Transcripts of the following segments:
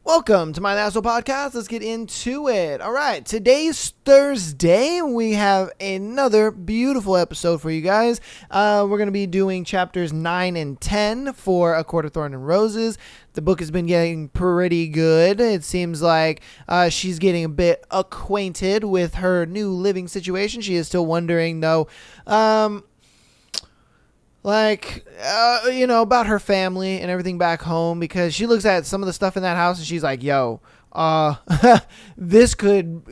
Welcome to my National Podcast. Let's get into it. All right, today's Thursday. We have another beautiful episode for you guys. We're going to be doing chapters 9 and 10 for A Court of Thorns and Roses. The book has been getting pretty good. It seems like she's getting a bit acquainted with her new living situation. She is still wondering, though, about her family and everything back home, because she looks at some of the stuff in that house and she's like, yo, this could,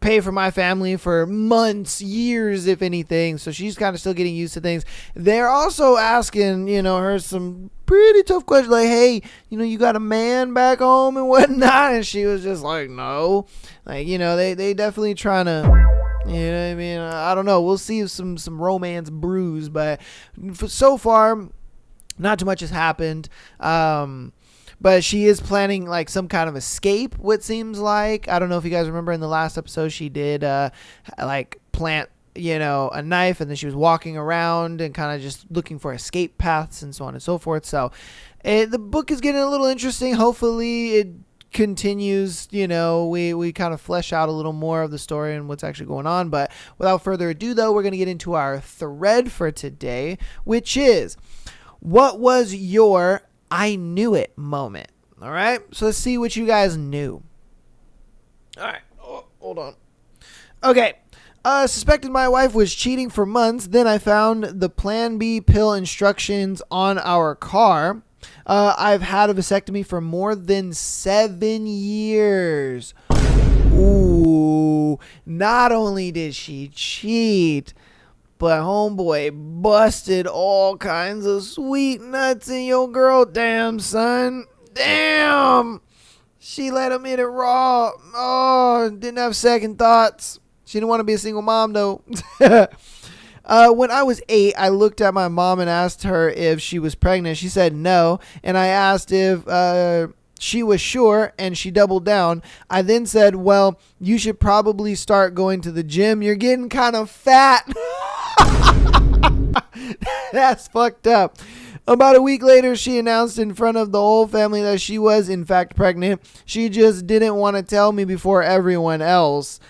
pay for my family for months, years, if anything. So she's kind of still getting used to things. They're also asking, her some pretty tough questions like, hey, you got a man back home and whatnot. And she was just like, no. They definitely trying to... You know what I mean? I don't know. We'll see if some romance brews, but so far, not too much has happened. But she is planning like some kind of escape, what seems like. I don't know if you guys remember in the last episode, she did plant, a knife, and then she was walking around and kind of just looking for escape paths and so on and so forth. So the book is getting a little interesting. Hopefully it continues, we kind of flesh out a little more of the story and what's actually going on. But without further ado, though, we're going to get into our thread for today, which is, what was your I knew it moment? All right, so let's see what you guys knew. All right, hold on. Okay. Suspected my wife was cheating for months. Then I found the Plan B pill instructions on our car. I've had a vasectomy for more than 7 years. Ooh, not only did she cheat, but homeboy busted all kinds of sweet nuts in your girl. Damn, son. Damn. She let him hit it raw. Oh, didn't have second thoughts. She didn't want to be a single mom, though. When I was 8, I looked at my mom and asked her if she was pregnant. She said no. And I asked if she was sure, and she doubled down. I then said, well, you should probably start going to the gym. You're getting kind of fat. That's fucked up. About a week later, she announced in front of the whole family that she was, in fact, pregnant. She just didn't want to tell me before everyone else.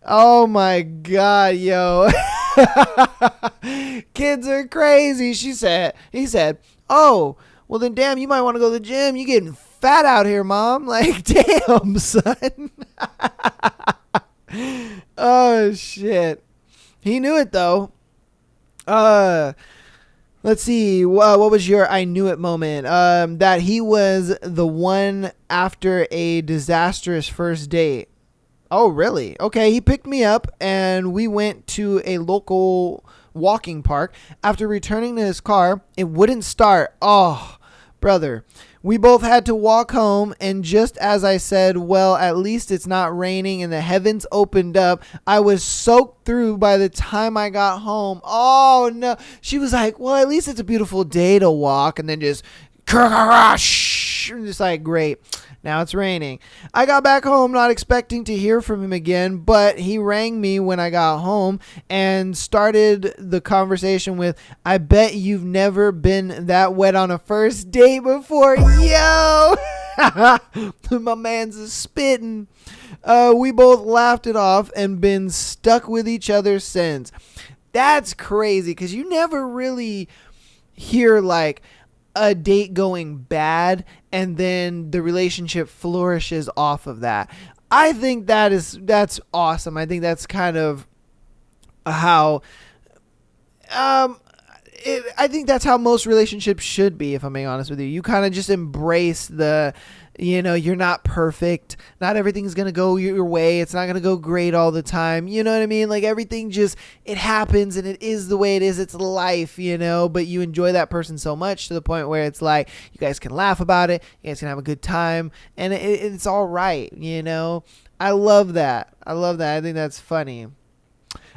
Oh, my God, yo. Kids are crazy. He said, oh, well then damn, you might want to go to the gym. You getting fat out here, Mom. Like, damn, son. Oh shit. He knew it though. Let's see. What was your I knew it moment? That he was the one after a disastrous first date. Oh, really? Okay, he picked me up and we went to a local walking park. After returning to his car, it wouldn't start. Oh, brother. We both had to walk home, and just as I said, well, at least it's not raining, and the heavens opened up, I was soaked through by the time I got home. Oh, no. She was like, well, at least it's a beautiful day to walk, and then just like, great. Now it's raining. I got back home not expecting to hear from him again, but he rang me when I got home and started the conversation with, I bet you've never been that wet on a first date before. Yo! My man's spitting. We both laughed it off and been stuck with each other since. That's crazy, because you never really hear like a date going bad and then the relationship flourishes off of that. I think that's awesome. I think that's kind of how I think that's how most relationships should be, if I'm being honest with you. You kind of just embrace the, you're not perfect. Not everything's going to go your way. It's not going to go great all the time. You know what I mean? Like, everything just, it happens and it is the way it is. It's life, but you enjoy that person so much to the point where it's like, you guys can laugh about it. You guys can have a good time, and it's all right. I love that. I think that's funny.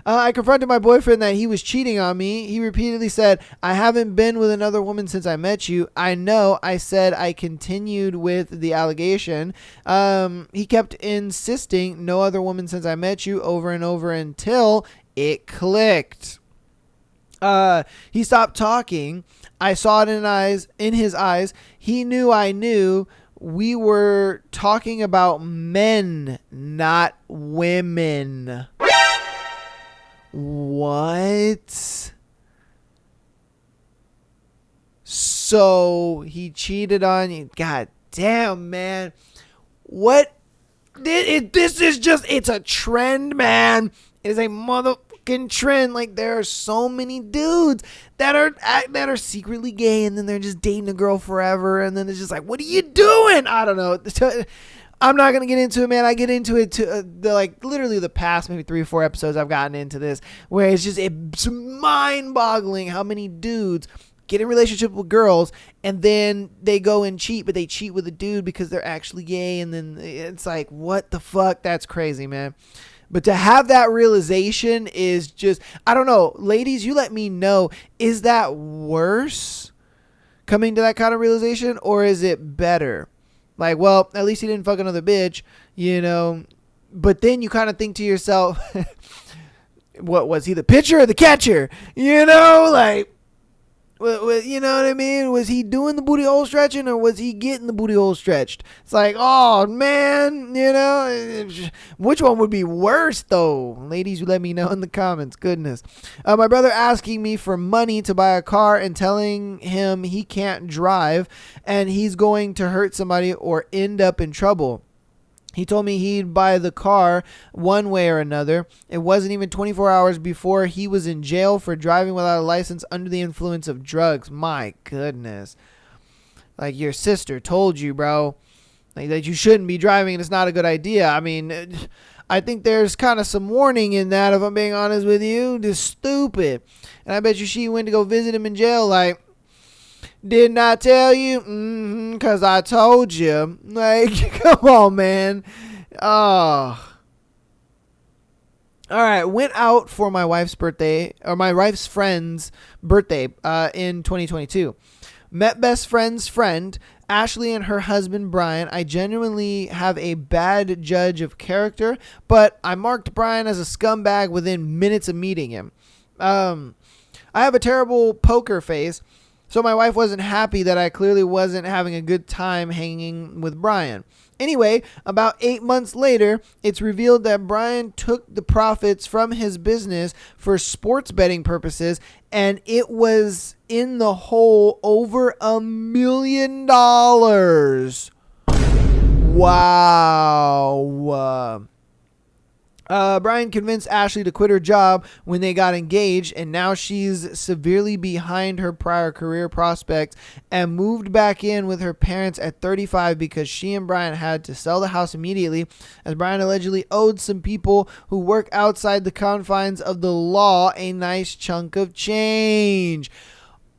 I confronted my boyfriend that he was cheating on me. He repeatedly said, I haven't been with another woman since I met you. I know. I said I continued with the allegation. He kept insisting, no other woman since I met you, over and over until it clicked. He stopped talking. I saw it in his eyes. He knew I knew we were talking about men, not women. What? So he cheated on you. God damn, man. What? This is just, it's a trend, man. It is a motherfucking trend. Like, there are so many dudes that are secretly gay, and then they're just dating a girl forever, and then it's just like, what are you doing? I don't know. I'm not gonna get into it, man. I get into it to literally the past maybe 3 or 4 episodes I've gotten into this, where it's mind-boggling how many dudes get in relationship with girls and then they go and cheat, but they cheat with a dude because they're actually gay, and then it's like, what the fuck? That's crazy, man. But to have that realization is just, I don't know. Ladies, you let me know, is that worse coming to that kind of realization, or is it better? Like, well, at least he didn't fuck another bitch, you know. But then you kind of think to yourself, what was he, the pitcher or the catcher? You know, like, you know what I mean? Was he doing the booty hole stretching, or was he getting the booty hole stretched? It's like, oh, man, you know, which one would be worse, though? Ladies, you let me know in the comments. Goodness. My brother asking me for money to buy a car and telling him he can't drive and he's going to hurt somebody or end up in trouble. He told me he'd buy the car one way or another. It wasn't even 24 hours before he was in jail for driving without a license under the influence of drugs. My goodness. Like, your sister told you, bro, like, that you shouldn't be driving and it's not a good idea. I mean, I think there's kind of some warning in that, if I'm being honest with you. Just stupid. And I bet you she went to go visit him in jail like, didn't I tell you? Because I told you. Like, come on, man. Oh. All right. Went out for my wife's birthday, or my wife's friend's birthday in 2022. Met best friend's friend, Ashley, and her husband, Brian. I genuinely have a bad judge of character, but I marked Brian as a scumbag within minutes of meeting him. I have a terrible poker face. So my wife wasn't happy that I clearly wasn't having a good time hanging with Brian. Anyway, about 8 months later, it's revealed that Brian took the profits from his business for sports betting purposes, and it was in the hole over $1 million. Wow. Brian convinced Ashley to quit her job when they got engaged, and now she's severely behind her prior career prospects and moved back in with her parents at 35 because she and Brian had to sell the house immediately, as Brian allegedly owed some people who work outside the confines of the law a nice chunk of change.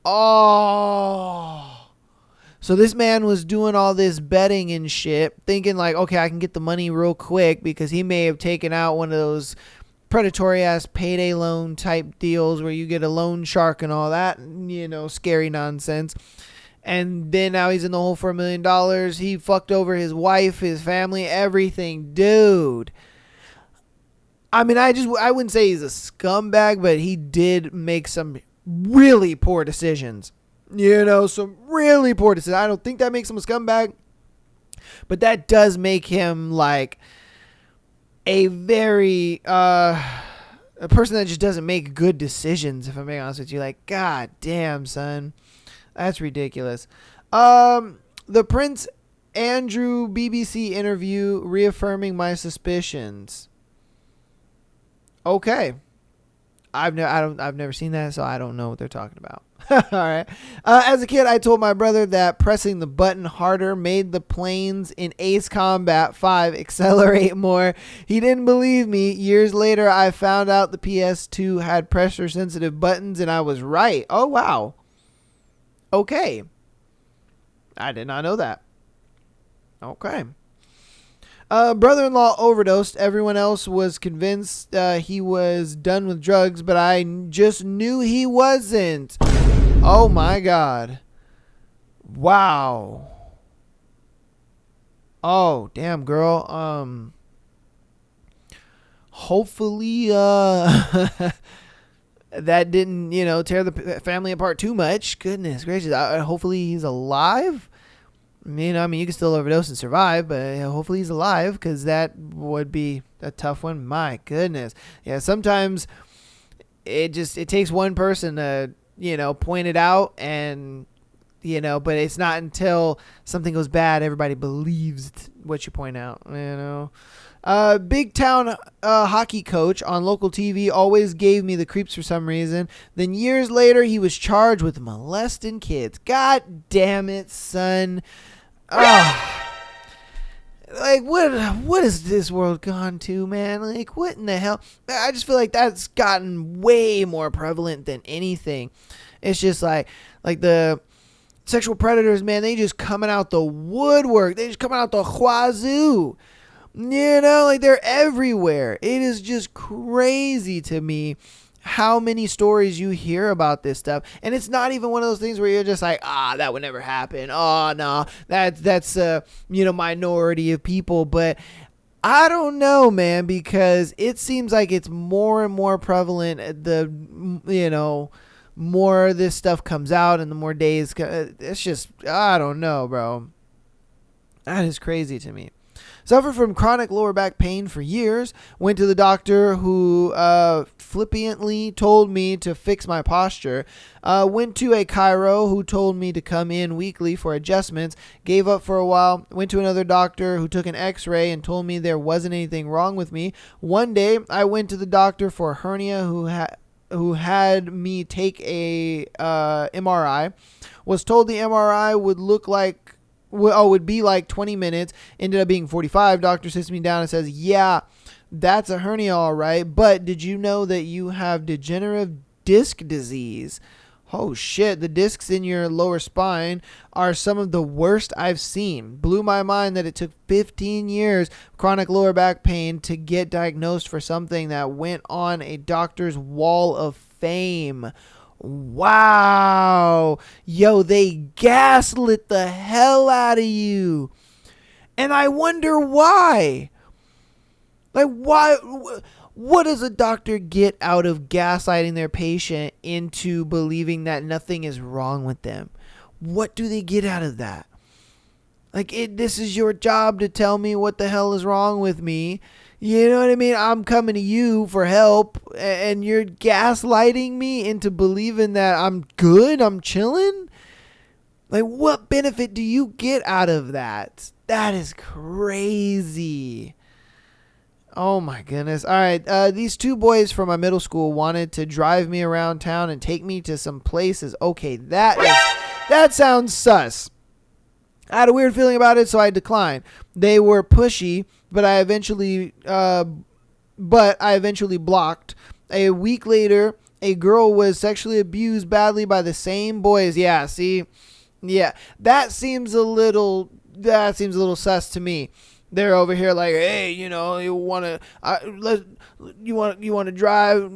Oh. So this man was doing all this betting and shit, thinking like, okay, I can get the money real quick, because he may have taken out one of those predatory ass payday loan type deals where you get a loan shark and all that, you know, scary nonsense. And then now he's in the hole for $1 million. He fucked over his wife, his family, everything. Dude. I mean, I wouldn't say he's a scumbag, but he did make some really poor decisions. You know, some really poor decisions. I don't think that makes him a scumbag, but that does make him like a very a person that just doesn't make good decisions, if I'm being honest with you. Like, god damn, son, that's ridiculous. The Prince Andrew BBC interview reaffirming my suspicions. Okay. I've never seen that, so I don't know what they're talking about. All right. As a kid, I told my brother that pressing the button harder made the planes in Ace Combat 5 accelerate more. He didn't believe me. Years later, I found out the PS2 had pressure-sensitive buttons, and I was right. Oh, wow. Okay. I did not know that. Okay. Brother-in-law overdosed. Everyone else was convinced he was done with drugs, but I just knew he wasn't. Oh my God. Wow. Oh, damn, girl. Hopefully that didn't, tear the family apart too much. Goodness gracious. Hopefully he's alive. I mean, you can still overdose and survive, but hopefully he's alive, because that would be a tough one. My goodness. Yeah, sometimes it takes one person to, point it out, and, but it's not until something goes bad everybody believes what you point out, Big town hockey coach on local TV always gave me the creeps for some reason. Then years later, he was charged with molesting kids. God damn it, son. Oh. Like, what has this world gone to, man? Like, what in the hell? I just feel like that's gotten way more prevalent than anything. It's just like the sexual predators, man, they just coming out the woodwork. They just coming out the wazoo. Like, they're everywhere. It is just crazy to me how many stories you hear about this stuff. And it's not even one of those things where you're just like, that would never happen. Oh, no, that's minority of people. But I don't know, man, because it seems like it's more and more prevalent. More this stuff comes out and the more days, it's just, I don't know, bro. That is crazy to me. Suffered from chronic lower back pain for years. Went to the doctor who flippantly told me to fix my posture. Went to a chiro who told me to come in weekly for adjustments. Gave up for a while. Went to another doctor who took an x-ray and told me there wasn't anything wrong with me. One day, I went to the doctor for a hernia who had me take a MRI. Was told the MRI would be like 20 minutes. Ended up being 45. Doctor sits me down and says, yeah, that's a hernia, all right. But did you know that you have degenerative disc disease? Oh, shit. The discs in your lower spine are some of the worst I've seen. Blew my mind that it took 15 years of chronic lower back pain to get diagnosed for something that went on a doctor's wall of fame. Wow. Yo, they gaslit the hell out of you. And I wonder why. Like, why? What does a doctor get out of gaslighting their patient into believing that nothing is wrong with them? What do they get out of that? Like, this is your job to tell me what the hell is wrong with me. You know what I mean? I'm coming to you for help, and you're gaslighting me into believing that I'm good, I'm chilling? Like, what benefit do you get out of that? That is crazy. Oh my goodness. All right. These two boys from my middle school wanted to drive me around town and take me to some places. Okay, that sounds sus. I had a weird feeling about it, so I declined. They were pushy, but I eventually blocked. A week later, a girl was sexually abused badly by the same boys. Yeah, see? Yeah, that seems a little sus to me. They're over here like, hey, you want to drive,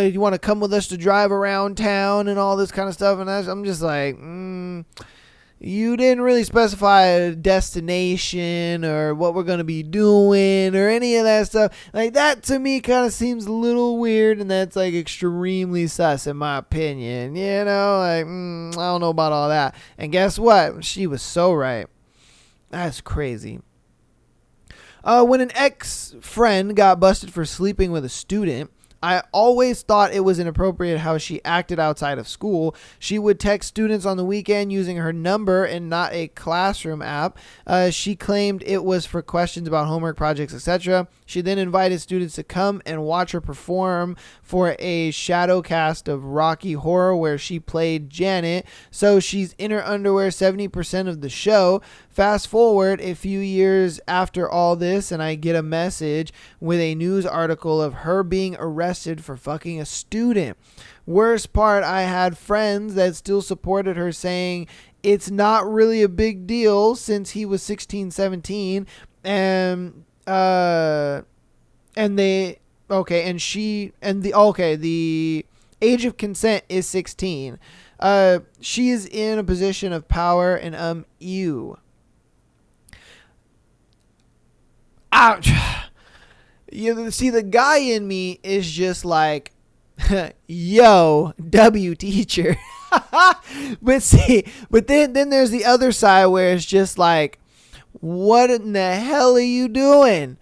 you want to come with us to drive around town and all this kind of stuff. And I'm just like, you didn't really specify a destination or what we're going to be doing or any of that stuff. Like, that to me kind of seems a little weird, and that's like extremely sus in my opinion. Like, I don't know about all that. And guess what? She was so right. That's crazy. When an ex-friend got busted for sleeping with a student, I always thought it was inappropriate how she acted outside of school. She would text students on the weekend using her number and not a classroom app. She claimed it was for questions about homework, projects, etc. She then invited students to come and watch her perform for a shadow cast of Rocky Horror where she played Janet. So she's in her underwear 70% of the show. Fast forward a few years after all this, and I get a message with a news article of her being arrested for fucking a student. Worst part, I had friends that still supported her, saying it's not really a big deal since he was 16, 17, and the age of consent is 16. She is in a position of power, and ew. Ouch. You see, the guy in me is just like, yo, W teacher. But then there's the other side where it's just like, what in the hell are you doing?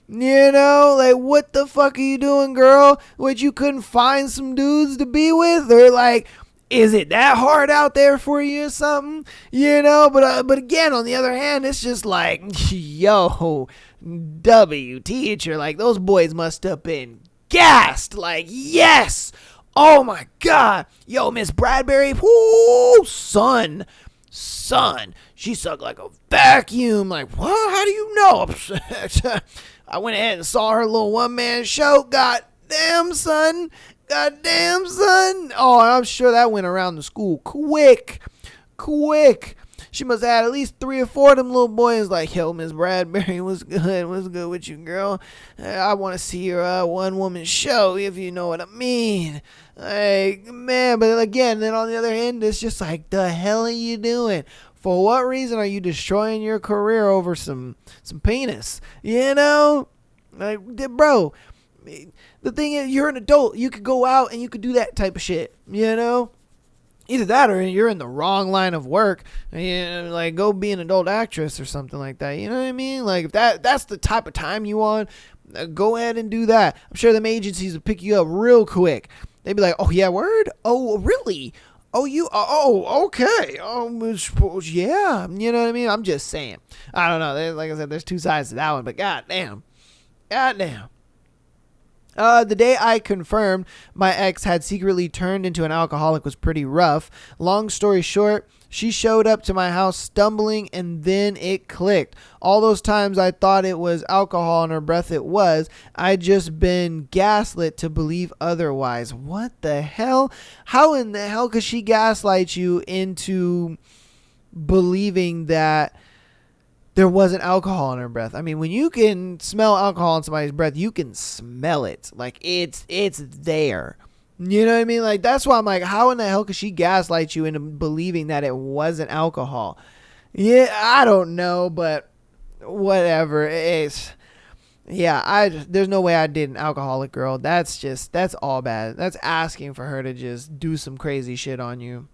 You know, like, what the fuck are you doing, girl? What, you couldn't find some dudes to be with? Or like, is it that hard out there for you or something? You know, but again, on the other hand, it's just like, yo, teacher, like, those boys must have been gassed. Like, yes. Oh my God. Yo, Miss Bradbury. Whoo, son. She sucked like a vacuum. Like, what? How do you know? I went ahead and saw her little one-man show. Goddamn, son. Oh, I'm sure that went around the school quick. She must have had at least 3 or 4 of them little boys like, yo, Miss Bradbury, what's good? What's good with you, girl? I want to see your one-woman show, if you know what I mean. Like, man, but again, then on the other hand, it's just like, the hell are you doing? For what reason are you destroying your career over some penis? You know? Like, bro, the thing is, you're an adult. You could go out and you could do that type of shit, you know? Either that or you're in the wrong line of work. You know, like, go be an adult actress or something like that. You know what I mean? Like, if that's the type of time you want, go ahead and do that. I'm sure them agencies will pick you up real quick. They'd be like, oh, yeah, word? Oh, really? Oh, okay. Yeah. You know what I mean? I'm just saying. I don't know. Like I said, there's 2 sides to that one, but goddamn. The day I confirmed my ex had secretly turned into an alcoholic was pretty rough. Long story short, she showed up to my house stumbling, and then it clicked. All those times I thought it was alcohol in her breath, it was. I'd just been gaslit to believe otherwise. What the hell? How in the hell could she gaslight you into believing that there wasn't alcohol in her breath? I mean, when you can smell alcohol in somebody's breath, you can smell it. Like, it's there. You know what I mean? Like, that's why I'm like, how in the hell could she gaslight you into believing that it wasn't alcohol? Yeah, I don't know, but whatever. There's no way I did an alcoholic girl. That's all bad. That's asking for her to just do some crazy shit on you.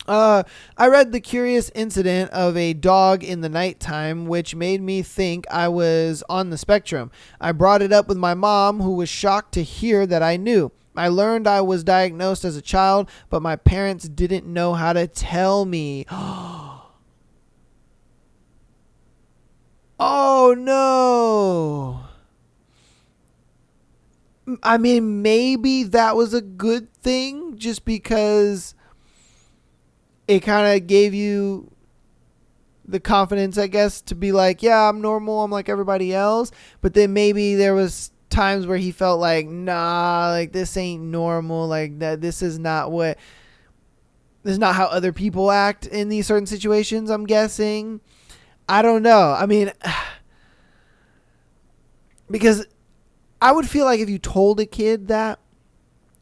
I read the curious incident of a dog in the nighttime, which made me think I was on the spectrum. I brought it up with my mom, who was shocked to hear that I knew. I learned I was diagnosed as a child, but my parents didn't know how to tell me. Oh, no. I mean, maybe that was a good thing, just because it kind of gave you the confidence, I guess, to be like, yeah, I'm normal. I'm like everybody else. But then maybe there was times where he felt like, nah, like, this ain't normal. Like, that this is not how other people act in these certain situations, I'm guessing. I don't know. I mean, because I would feel like if you told a kid that,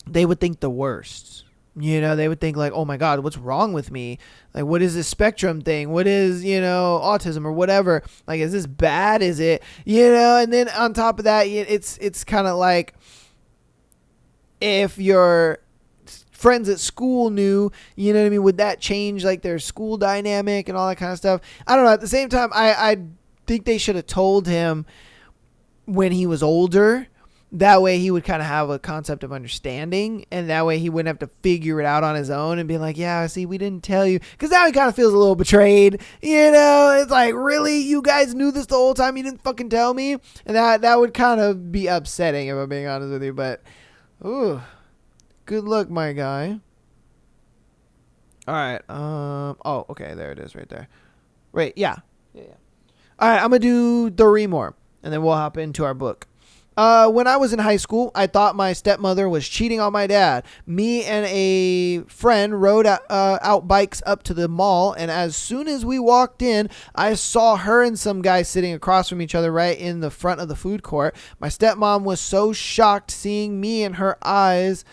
they would think the worst. You know, they would think like, oh my God, what's wrong with me? Like, what is this spectrum thing? What is, autism or whatever? Like, is this bad? Is it, and then on top of that, it's kind of like, if your friends at school knew, you know what I mean? Would that change like their school dynamic and all that kind of stuff? I don't know. At the same time, I think they should have told him when he was older. That way he would kind of have a concept of understanding, and that way he wouldn't have to figure it out on his own and be like, yeah, see, we didn't tell you. Because now he kind of feels a little betrayed. It's like, really? You guys knew this the whole time? You didn't fucking tell me? And that would kind of be upsetting, if I'm being honest with you. But, ooh, good luck, my guy. All right. Oh, okay. There it is right there. Wait, yeah. All right, I'm going to do 3 more, and then we'll hop into our book. When I was in high school, I thought my stepmother was cheating on my dad. Me and a friend rode out bikes up to the mall, and as soon as we walked in, I saw her and some guy sitting across from each other right in the front of the food court. My stepmom was so shocked seeing me, her eyes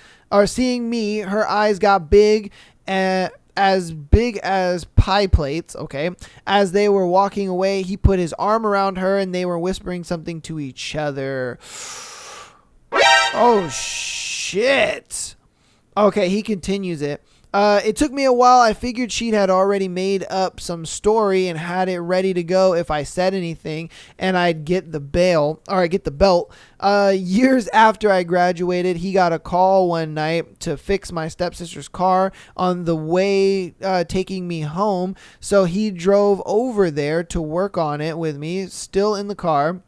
got big, and as big as pie plates, okay? As they were walking away, he put his arm around her and they were whispering something to each other. Oh, shit. Okay, he continues it. It took me a while. I figured she had already made up some story and had it ready to go if I said anything, and I'd get the belt. Years after I graduated, he got a call one night to fix my stepsister's car on the way taking me home. So he drove over there to work on it with me, still in the car.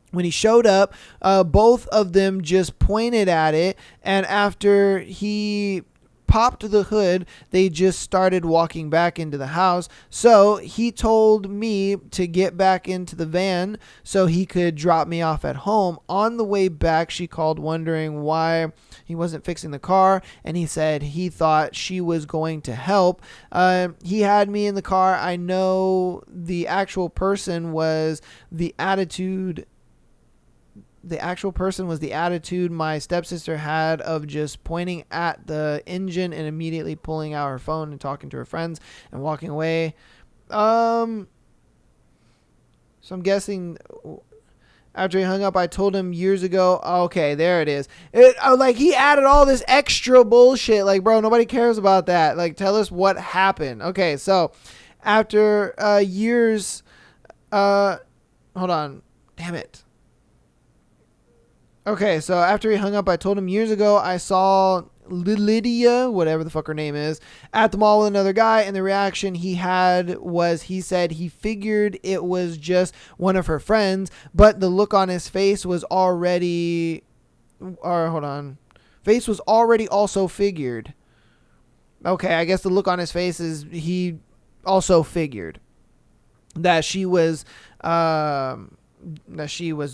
When he showed up, both of them just pointed at it, and after he popped the hood, they just started walking back into the house. So he told me to get back into the van so he could drop me off at home. On the way back, she called wondering why he wasn't fixing the car, and he said he thought she was going to help. He had me in the car. I know the actual person was the attitude my stepsister had of just pointing at the engine and immediately pulling out her phone and talking to her friends and walking away. So I'm guessing after he hung up, I told him years ago. Okay, there it is. Like, he added all this extra bullshit. Like, bro, nobody cares about that. Like, tell us what happened. Okay, so after years, hold on. Damn it. Okay, so after he hung up, I told him years ago I saw Lydia, whatever the fuck her name is, at the mall with another guy, and the reaction he had was he said he figured it was just one of her friends, but the look on his face was already... Face was already also figured. Okay, I guess the look on his face is he also figured that she was...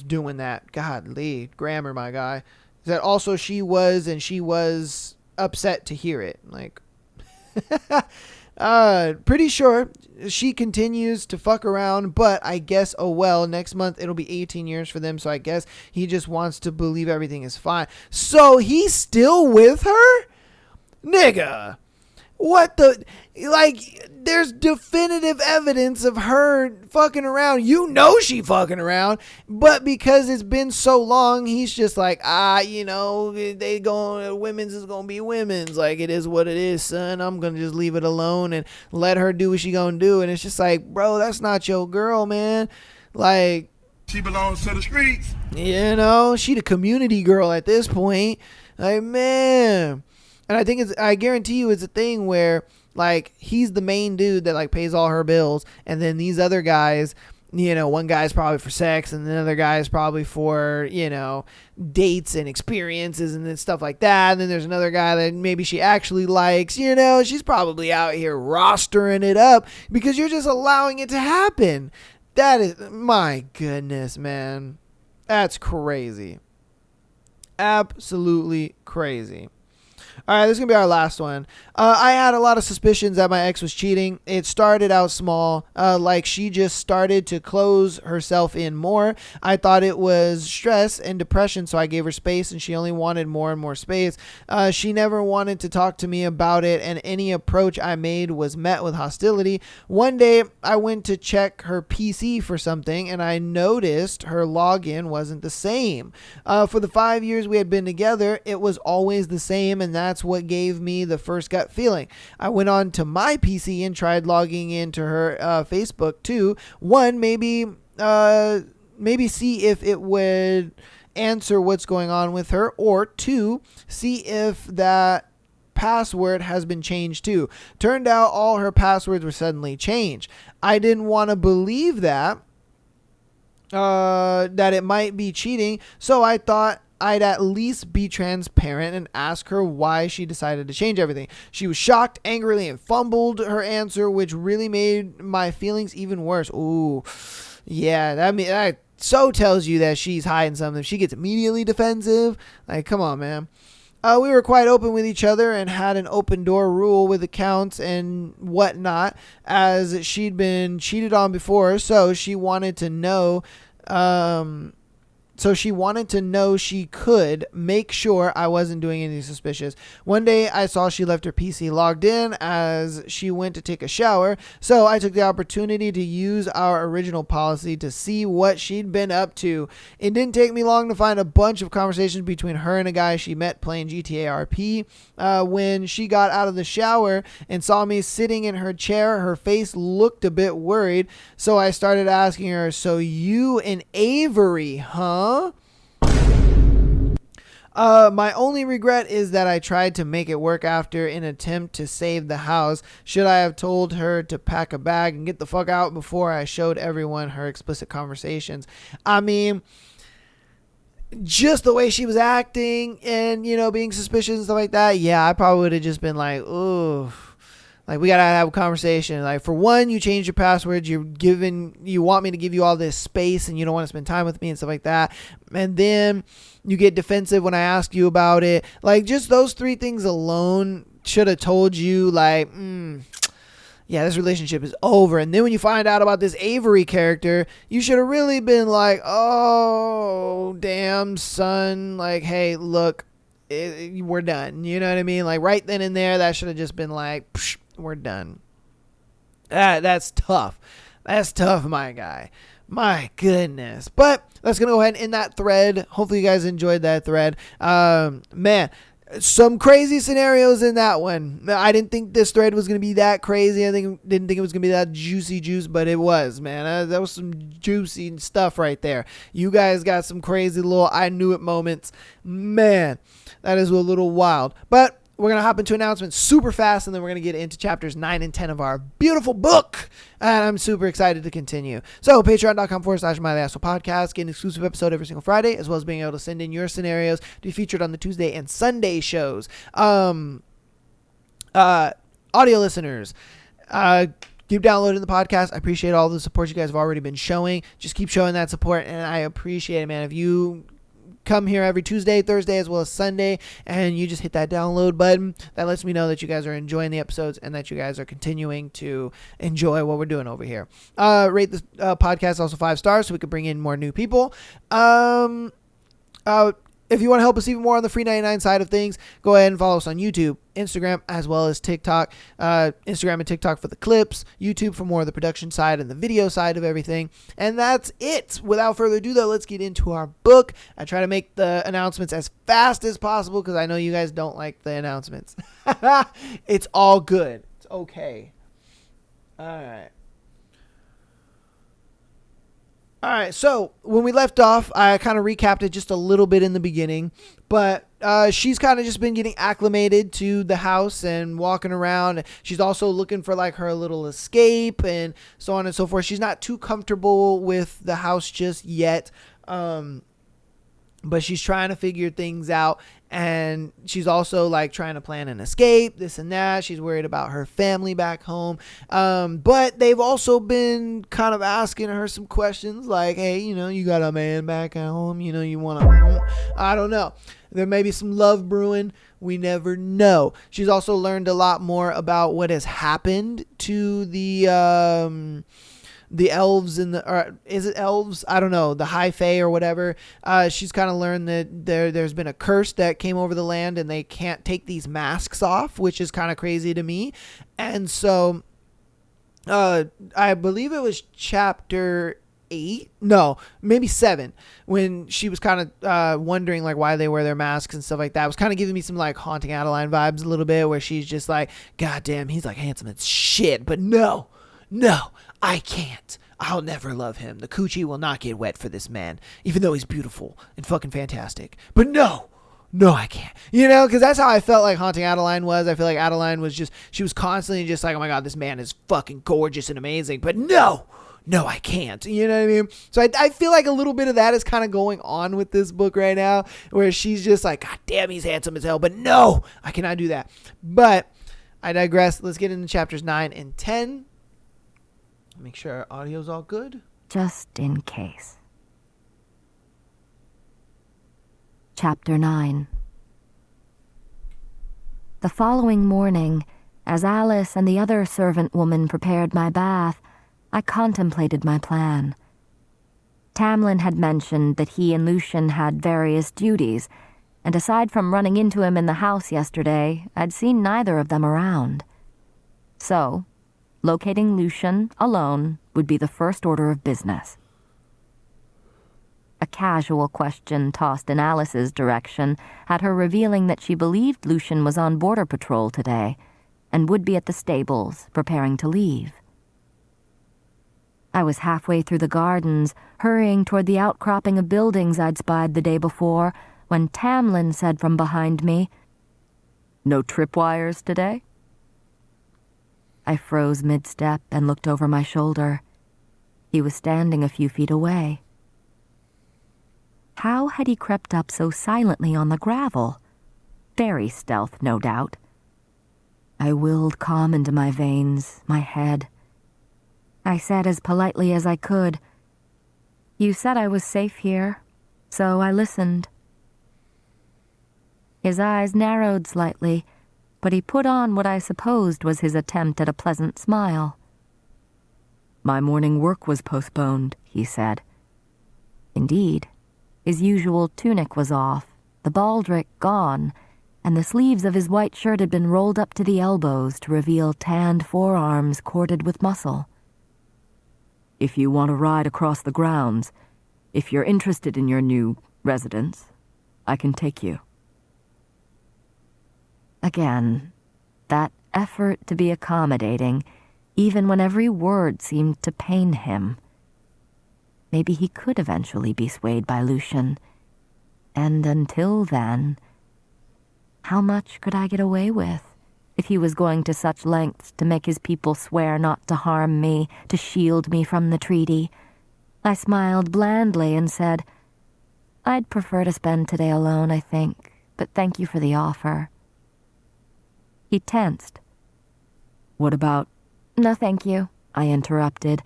doing that. Godly grammar, my guy. That also she was upset to hear it. Like, pretty sure she continues to fuck around, but I guess, oh well, next month it'll be 18 years for them, so I guess he just wants to believe everything is fine. So he's still with her? Nigga. What the... Like, there's definitive evidence of her fucking around. You know she fucking around. But because it's been so long, he's just like, women's is going to be women's. Like, it is what it is, son. I'm going to just leave it alone and let her do what she going to do. And it's just like, bro, that's not your girl, man. Like... She belongs to the streets. You know, she the community girl at this point. Like, man... And I guarantee you it's a thing where, like, he's the main dude that, like, pays all her bills. And then these other guys, one guy's probably for sex and the other guy's probably for, dates and experiences and then stuff like that. And then there's another guy that maybe she actually likes, she's probably out here rostering it up because you're just allowing it to happen. That is, my goodness, man. That's crazy. Absolutely crazy. All right, this is going to be our last one. I had a lot of suspicions that my ex was cheating. It started out small, like she just started to close herself in more. I thought it was stress and depression, so I gave her space, and she only wanted more and more space. She never wanted to talk to me about it, and any approach I made was met with hostility. One day, I went to check her PC for something, and I noticed her login wasn't the same. For the 5 years we had been together, it was always the same, and that's what gave me the first gut feeling. I went on to my PC and tried logging into her Facebook too. One, maybe see if it would answer what's going on with her, or two, see if that password has been changed too. Turned out all her passwords were suddenly changed. I didn't want to believe that it might be cheating, so I thought I'd at least be transparent and ask her why she decided to change everything. She was shocked, angrily, and fumbled her answer, which really made my feelings even worse. Ooh, yeah, that so tells you that she's hiding something. She gets immediately defensive. Like, come on, man. We were quite open with each other and had an open door rule with accounts and whatnot, as she'd been cheated on before, so she wanted to know So she wanted to know she could make sure I wasn't doing anything suspicious. One day I saw she left her PC logged in as she went to take a shower. So I took the opportunity to use our original policy to see what she'd been up to. It didn't take me long to find a bunch of conversations between her and a guy she met playing GTA RP. When she got out of the shower and saw me sitting in her chair, her face looked a bit worried. So I started asking her, "So you and Avery, huh?" My only regret is that I tried to make it work after an attempt to save the house. Should I have told her to pack a bag and get the fuck out before I showed everyone her explicit conversations? I mean, just the way she was acting and, being suspicious and stuff like that. Yeah, I probably would have just been like, ooh. Like, we gotta have a conversation. Like, for one, you changed your passwords. You want me to give you all this space, and you don't want to spend time with me and stuff like that. And then you get defensive when I ask you about it. Like, just those three things alone should have told you, like, yeah, this relationship is over. And then when you find out about this Avery character, you should have really been like, oh, damn, son. Like, hey, look, we're done. You know what I mean? Like, right then and there, that should have just been like, psh, we're done. That's tough. That's tough, my guy. My goodness. But let's going to go ahead and end that thread. Hopefully you guys enjoyed that thread. Man, some crazy scenarios in that one. I didn't think this thread was going to be that crazy. Didn't think it was going to be that juicy juice, but it was, man. That was some juicy stuff right there. You guys got some crazy little I knew it moments. Man, that is a little wild. But we're going to hop into announcements super fast, and then we're going to get into chapters 9 and 10 of our beautiful book. And I'm super excited to continue. So patreon.com/MyLastPodcast. Get an exclusive episode every single Friday, as well as being able to send in your scenarios to be featured on the Tuesday and Sunday shows. Audio listeners, keep downloading the podcast. I appreciate all the support you guys have already been showing. Just keep showing that support, and I appreciate it, man. If you come here every Tuesday, Thursday, as well as Sunday, and you just hit that download button, that lets me know that you guys are enjoying the episodes and that you guys are continuing to enjoy what we're doing over here. Rate the podcast also 5 stars so we can bring in more new people. If you want to help us even more on the free 99 side of things, go ahead and follow us on YouTube, Instagram, as well as TikTok. Instagram and TikTok for the clips, YouTube for more of the production side and the video side of everything. And that's it. Without further ado, though, let's get into our book. I try to make the announcements as fast as possible because I know you guys don't like the announcements. It's all good. It's okay. All right. All right, so when we left off, I kind of recapped it just a little bit in the beginning, but she's kind of just been getting acclimated to the house and walking around. She's also looking for like her little escape and so on and so forth. She's not too comfortable with the house just yet, but she's trying to figure things out, and she's also like trying to plan an escape, this and that. She's worried about her family back home, but they've also been kind of asking her some questions like, hey, you got a man back at home, you want to, I don't know, there may be some love brewing. We never know. She's also learned a lot more about what has happened to the elves or is it elves? I don't know. The high fae or whatever. She's kind of learned that there's been a curse that came over the land and they can't take these masks off, which is kind of crazy to me. And so, I believe it was chapter 8, no, maybe 7, when she was kind of wondering like why they wear their masks and stuff like that. It was kind of giving me some like Haunting Adeline vibes a little bit, where she's just like, God damn, he's like handsome as shit, but no, I can't. I'll never love him. The coochie will not get wet for this man, even though he's beautiful and fucking fantastic. But no, I can't. Because that's how I felt like Haunting Adeline was. I feel like Adeline was she was constantly just like, oh my God, this man is fucking gorgeous and amazing. But no, I can't. You know what I mean? So I feel like a little bit of that is kind of going on with this book right now, where she's just like, God damn, he's handsome as hell. But no, I cannot do that. But I digress. Let's get into chapters 9 and 10. Make sure our audio's all good. Just in case. Chapter 9. The following morning, as Alice and the other servant woman prepared my bath, I contemplated my plan. Tamlin had mentioned that he and Lucian had various duties, and aside from running into him in the house yesterday, I'd seen neither of them around. So, locating Lucian alone would be the first order of business. A casual question tossed in Alice's direction had her revealing that she believed Lucian was on border patrol today and would be at the stables preparing to leave. I was halfway through the gardens, hurrying toward the outcropping of buildings I'd spied the day before, when Tamlin said from behind me, "No tripwires today?" I froze mid-step and looked over my shoulder. He was standing a few feet away. How had he crept up so silently on the gravel? Fairy stealth, no doubt. I willed calm into my veins, my head. I said as politely as I could, "You said I was safe here, so I listened." His eyes narrowed slightly, but he put on what I supposed was his attempt at a pleasant smile. "My morning work was postponed," he said. Indeed, his usual tunic was off, the baldric gone, and the sleeves of his white shirt had been rolled up to the elbows to reveal tanned forearms corded with muscle. "If you want to ride across the grounds, if you're interested in your new residence, I can take you." Again, that effort to be accommodating, even when every word seemed to pain him. Maybe he could eventually be swayed by Lucian. And until then, how much could I get away with? If he was going to such lengths to make his people swear not to harm me, to shield me from the treaty. I smiled blandly and said, "I'd prefer to spend today alone, I think, but thank you for the offer." He tensed. "What about—" "No, thank you," I interrupted,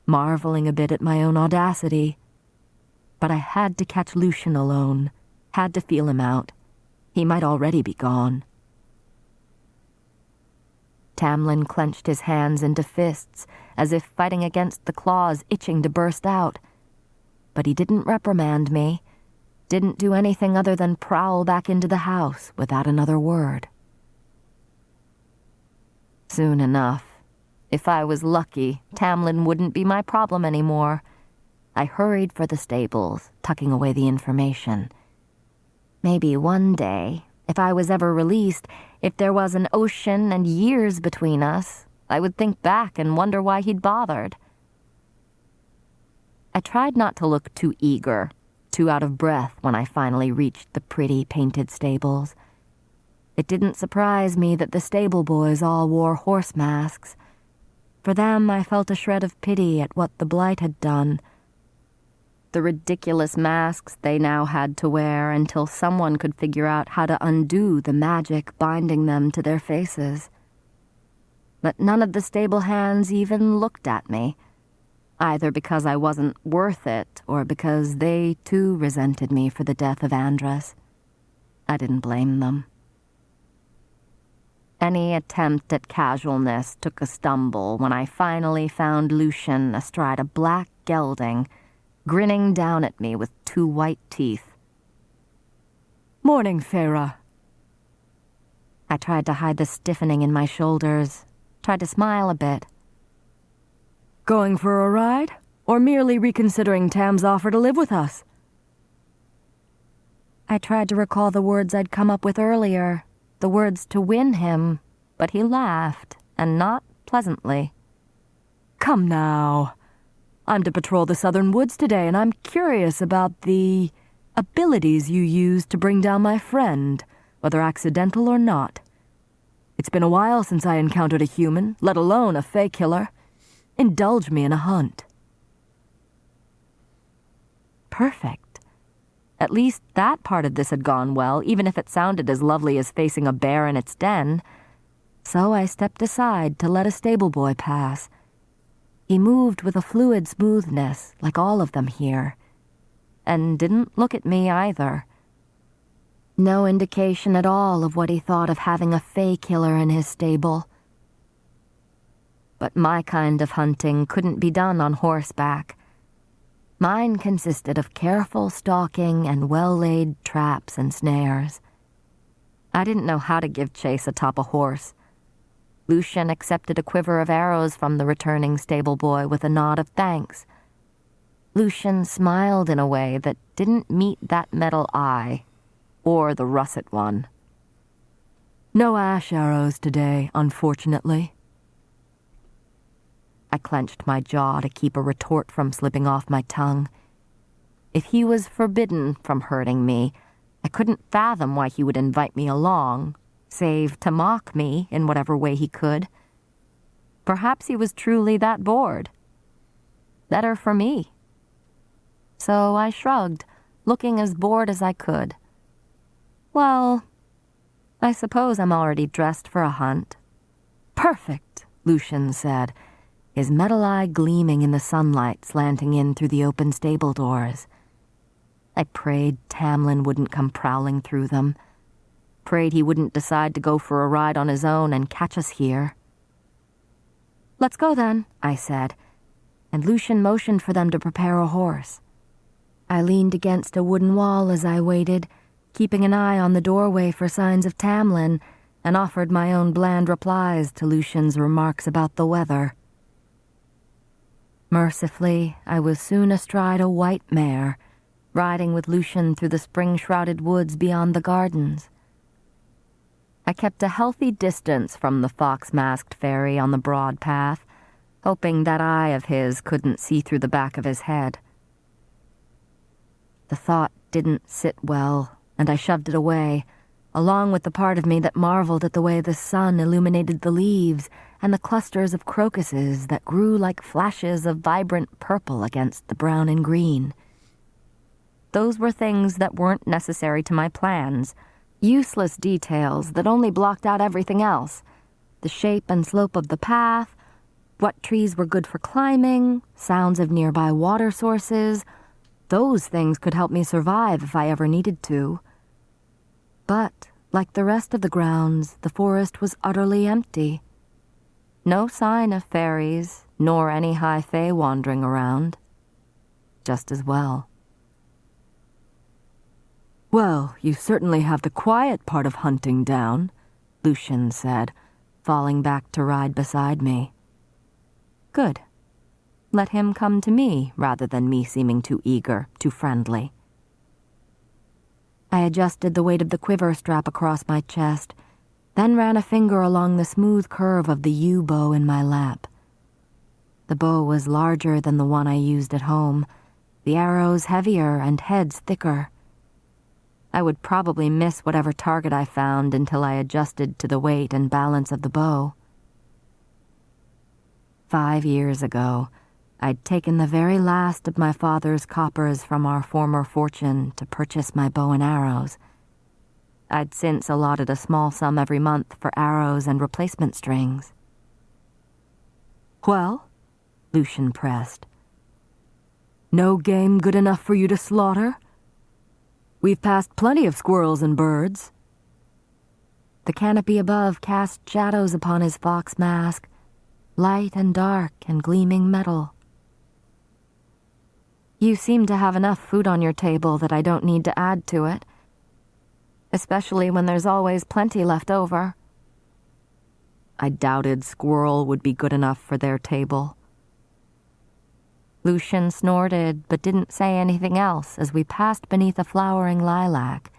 marveling a bit at my own audacity. But I had to catch Lucian alone, had to feel him out. He might already be gone. Tamlin clenched his hands into fists, as if fighting against the claws itching to burst out. But he didn't reprimand me, didn't do anything other than prowl back into the house without another word. Soon enough, if I was lucky, Tamlin wouldn't be my problem anymore. I hurried for the stables, tucking away the information. Maybe one day, if I was ever released, if there was an ocean and years between us, I would think back and wonder why he'd bothered. I tried not to look too eager, too out of breath when I finally reached the pretty painted stables. It didn't surprise me that the stable boys all wore horse masks. For them, I felt a shred of pity at what the blight had done. The ridiculous masks they now had to wear until someone could figure out how to undo the magic binding them to their faces. But none of the stable hands even looked at me, either because I wasn't worth it or because they, too, resented me for the death of Andrus. I didn't blame them. Any attempt at casualness took a stumble when I finally found Lucian astride a black gelding, grinning down at me with 2 white teeth. "Morning, Farah." I tried to hide the stiffening in my shoulders, tried to smile a bit. "Going for a ride, or merely reconsidering Tam's offer to live with us?" I tried to recall the words I'd come up with earlier, the words to win him, but he laughed, and not pleasantly. "Come now. I'm to patrol the southern woods today, and I'm curious about the abilities you used to bring down my friend, whether accidental or not. It's been a while since I encountered a human, let alone a fey killer. Indulge me in a hunt." Perfect. At least that part of this had gone well, even if it sounded as lovely as facing a bear in its den. So I stepped aside to let a stable boy pass. He moved with a fluid smoothness, like all of them here, and didn't look at me either. No indication at all of what he thought of having a fey killer in his stable. But my kind of hunting couldn't be done on horseback. Mine consisted of careful stalking and well-laid traps and snares. I didn't know how to give chase atop a horse. Lucian accepted a quiver of arrows from the returning stable boy with a nod of thanks. Lucian smiled in a way that didn't meet that metal eye, or the russet one. No ash arrows today, unfortunately. I clenched my jaw to keep a retort from slipping off my tongue. If he was forbidden from hurting me, I couldn't fathom why he would invite me along, save to mock me in whatever way he could. Perhaps he was truly that bored. Better for me. So I shrugged, looking as bored as I could. Well, I suppose I'm already dressed for a hunt. Perfect, Lucian said, his metal eye gleaming in the sunlight slanting in through the open stable doors. I prayed Tamlin wouldn't come prowling through them. Prayed he wouldn't decide to go for a ride on his own and catch us here. Let's go then, I said, and Lucian motioned for them to prepare a horse. I leaned against a wooden wall as I waited, keeping an eye on the doorway for signs of Tamlin, and offered my own bland replies to Lucian's remarks about the weather. Mercifully, I was soon astride a white mare, riding with Lucian through the spring-shrouded woods beyond the gardens. I kept a healthy distance from the fox-masked fairy on the broad path, hoping that eye of his couldn't see through the back of his head. The thought didn't sit well, and I shoved it away, along with the part of me that marveled at the way the sun illuminated the leaves and the clusters of crocuses that grew like flashes of vibrant purple against the brown and green. Those were things that weren't necessary to my plans, useless details that only blocked out everything else. The shape and slope of the path, what trees were good for climbing, sounds of nearby water sources. Those things could help me survive if I ever needed to. But, like the rest of the grounds, the forest was utterly empty. No sign of fairies, nor any high fae wandering around. Just as well. Well, you certainly have the quiet part of hunting down, Lucian said, falling back to ride beside me. Good. Let him come to me rather than me seeming too eager, too friendly. I adjusted the weight of the quiver strap across my chest, then ran a finger along the smooth curve of the yew bow in my lap. The bow was larger than the one I used at home, the arrows heavier and heads thicker. I would probably miss whatever target I found until I adjusted to the weight and balance of the bow. 5 years ago, I'd taken the very last of my father's coppers from our former fortune to purchase my bow and arrows. I'd since allotted a small sum every month for arrows and replacement strings. Well, Lucian pressed. No game good enough for you to slaughter? We've passed plenty of squirrels and birds. The canopy above cast shadows upon his fox mask, light and dark and gleaming metal. You seem to have enough food on your table that I don't need to add to it, especially when there's always plenty left over. I doubted squirrel would be good enough for their table. Lucian snorted, but didn't say anything else as we passed beneath a flowering lilac,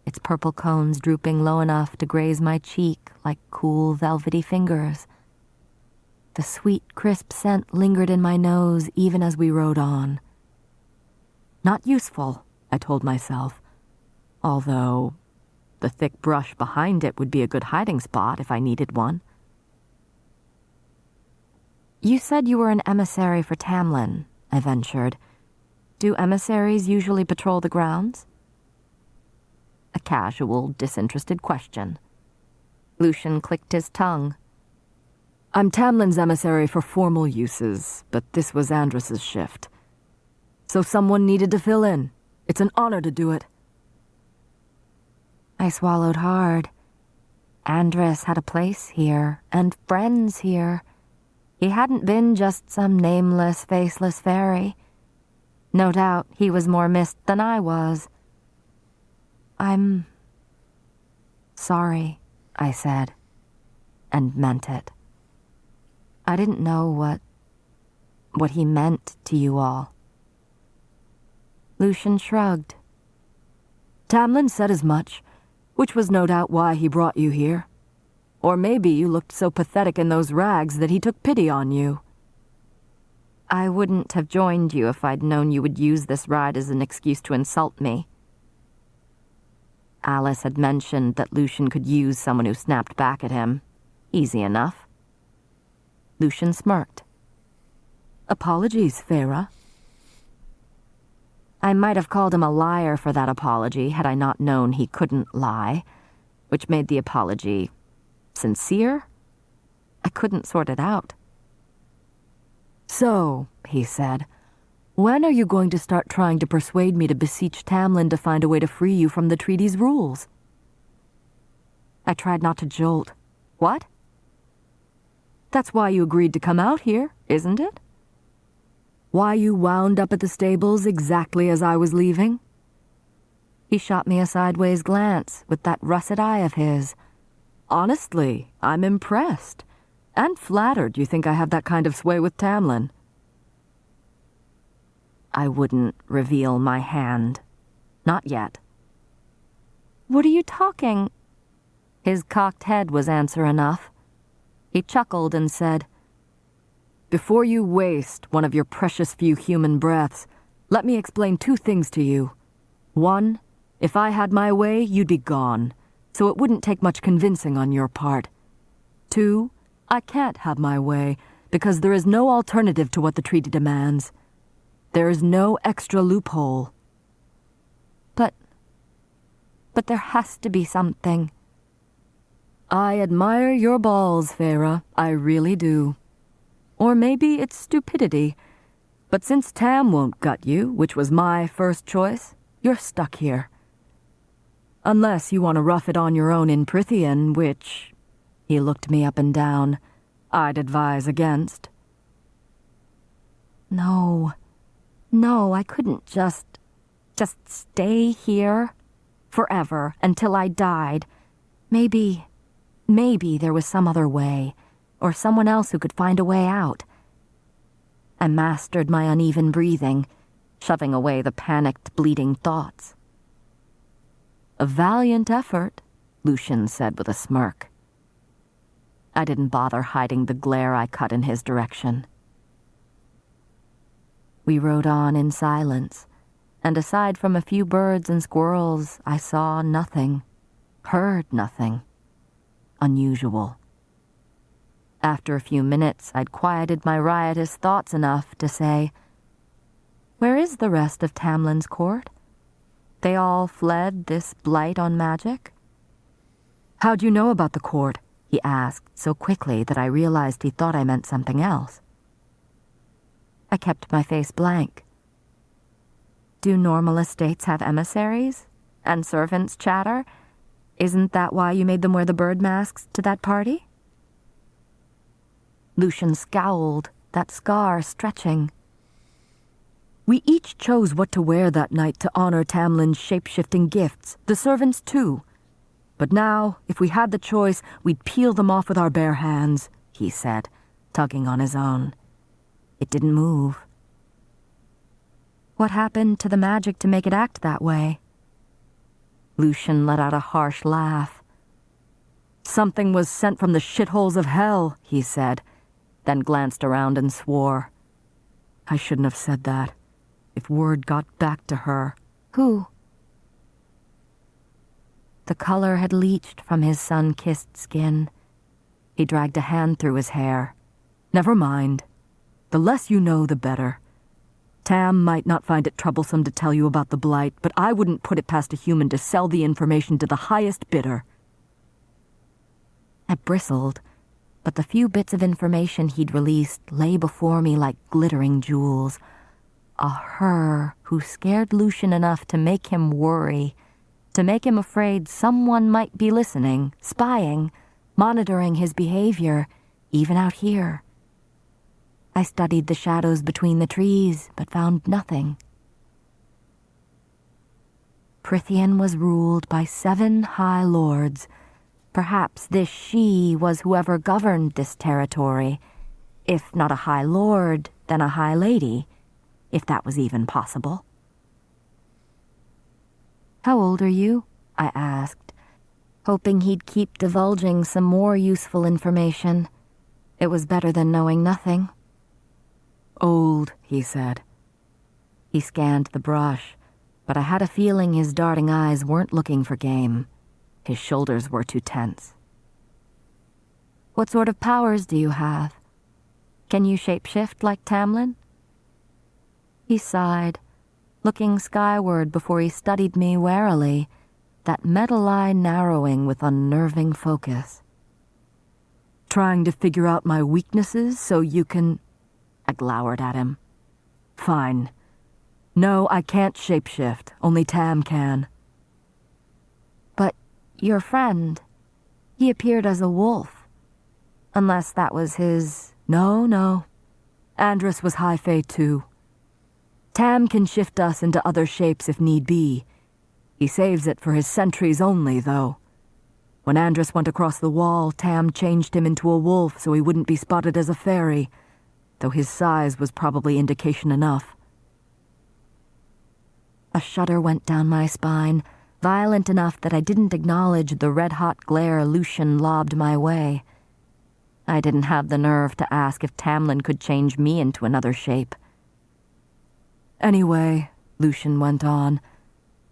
its purple cones drooping low enough to graze my cheek like cool, velvety fingers. The sweet, crisp scent lingered in my nose even as we rode on. Not useful, I told myself, although the thick brush behind it would be a good hiding spot if I needed one. You said you were an emissary for Tamlin, I ventured. Do emissaries usually patrol the grounds? A casual, disinterested question. Lucian clicked his tongue. I'm Tamlin's emissary for formal uses, but this was Andrus's shift. So someone needed to fill in. It's an honor to do it. I swallowed hard. Andrus had a place here, and friends here. He hadn't been just some nameless, faceless fairy. No doubt he was more missed than I was. "I'm sorry," I said, and meant it. I didn't know what he meant to you all. Lucian shrugged. "Tamlin said as much, which was no doubt why he brought you here. Or maybe you looked so pathetic in those rags that he took pity on you." "I wouldn't have joined you if I'd known you would use this ride as an excuse to insult me." Alice had mentioned that Lucian could use someone who snapped back at him. Easy enough. Lucian smirked. "Apologies, Feyre." I might have called him a liar for that apology had I not known he couldn't lie, which made the apology sincere. I couldn't sort it out. "So," he said, "when are you going to start trying to persuade me to beseech Tamlin to find a way to free you from the treaty's rules?" I tried not to jolt. "What?" "That's why you agreed to come out here, isn't it? Why you wound up at the stables exactly as I was leaving?" He shot me a sideways glance with that russet eye of his. "Honestly, I'm impressed. And flattered you think I have that kind of sway with Tamlin." I wouldn't reveal my hand. Not yet. "What are you talking?" His cocked head was answer enough. He chuckled and said, "Before you waste one of your precious few human breaths, let me explain two things to you. One, if I had my way, you'd be gone, so it wouldn't take much convincing on your part. Two, I can't have my way, because there is no alternative to what the treaty demands. There is no extra loophole." But there has to be something." "I admire your balls, Feyre, I really do. Or maybe it's stupidity, but since Tam won't gut you, which was my first choice, you're stuck here. Unless you want to rough it on your own in Prithian, which," he looked me up and down, "I'd advise against." No, I couldn't just stay here forever until I died. Maybe there was some other way, or someone else who could find a way out. I mastered my uneven breathing, shoving away the panicked, bleeding thoughts. "A valiant effort," Lucian said with a smirk. I didn't bother hiding the glare I cut in his direction. We rode on in silence, and aside from a few birds and squirrels, I saw nothing, heard nothing unusual. After a few minutes, I'd quieted my riotous thoughts enough to say, "Where is the rest of Tamlin's court? They all fled this blight on magic?" "How'd you know about the court?" he asked so quickly that I realized he thought I meant something else. I kept my face blank. "Do normal estates have emissaries? And servants chatter? Isn't that why you made them wear the bird masks to that party?" Lucian scowled, that scar stretching. "We each chose what to wear that night to honor Tamlin's shape-shifting gifts, the servants too. But now, if we had the choice, we'd peel them off with our bare hands," he said, tugging on his own. It didn't move. "What happened to the magic to make it act that way?" Lucian let out a harsh laugh. "Something was sent from the shitholes of hell," he said, then glanced around and swore. "I shouldn't have said that. If word got back to her." "Who?" The color had leached from his sun-kissed skin. He dragged a hand through his hair. "Never mind. The less you know, the better. Tam might not find it troublesome to tell you about the blight, but I wouldn't put it past a human to sell the information to the highest bidder." I bristled, but the few bits of information he'd released lay before me like glittering jewels. A her who scared Lucian enough to make him worry, to make him afraid someone might be listening, spying, monitoring his behavior, even out here. I studied the shadows between the trees, but found nothing. Prithian was ruled by 7 high lords. Perhaps this she was whoever governed this territory. If not a high lord, then a high lady, if that was even possible. "How old are you?" I asked, hoping he'd keep divulging some more useful information. It was better than knowing nothing. "Old," he said. He scanned the brush, but I had a feeling his darting eyes weren't looking for game. His shoulders were too tense. "What sort of powers do you have? Can you shapeshift like Tamlin?" He sighed, looking skyward before he studied me warily, that metal eye narrowing with unnerving focus. "Trying to figure out my weaknesses so you can—" I glowered at him. "Fine. No, I can't shapeshift. Only Tam can." "But your friend, he appeared as a wolf. Unless that was his—" No. Andrus was high fae too. Tam can shift us into other shapes if need be. He saves it for his sentries only, though. When Andrus went across the wall, Tam changed him into a wolf so he wouldn't be spotted as a fairy, though his size was probably indication enough. A shudder went down my spine, violent enough that I didn't acknowledge the red-hot glare Lucian lobbed my way. I didn't have the nerve to ask if Tamlin could change me into another shape. "Anyway," Lucian went on,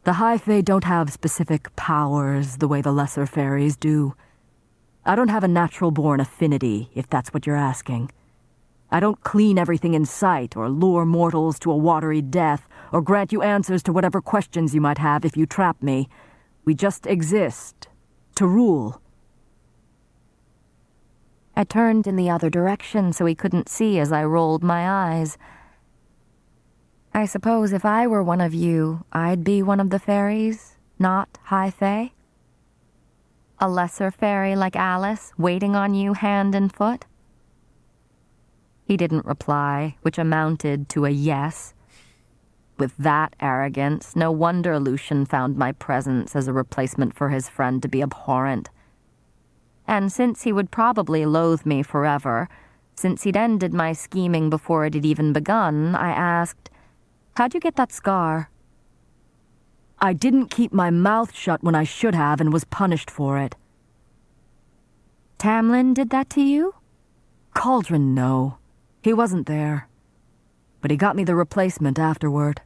"the high fae don't have specific powers the way the lesser fairies do. I don't have a natural-born affinity, if that's what you're asking. I don't clean everything in sight or lure mortals to a watery death or grant you answers to whatever questions you might have if you trap me. We just exist, to rule." I turned in the other direction so he couldn't see as I rolled my eyes. "I suppose if I were one of you, I'd be one of the fairies, not high fae? A lesser fairy like Alice, waiting on you hand and foot?" He didn't reply, which amounted to a yes. With that arrogance, no wonder Lucian found my presence as a replacement for his friend to be abhorrent. And since he would probably loathe me forever, since he'd ended my scheming before it had even begun, I asked, "How'd you get that scar?" "I didn't keep my mouth shut when I should have and was punished for it." "Tamlin did that to you?" "Cauldron, no. He wasn't there. But he got me the replacement afterward."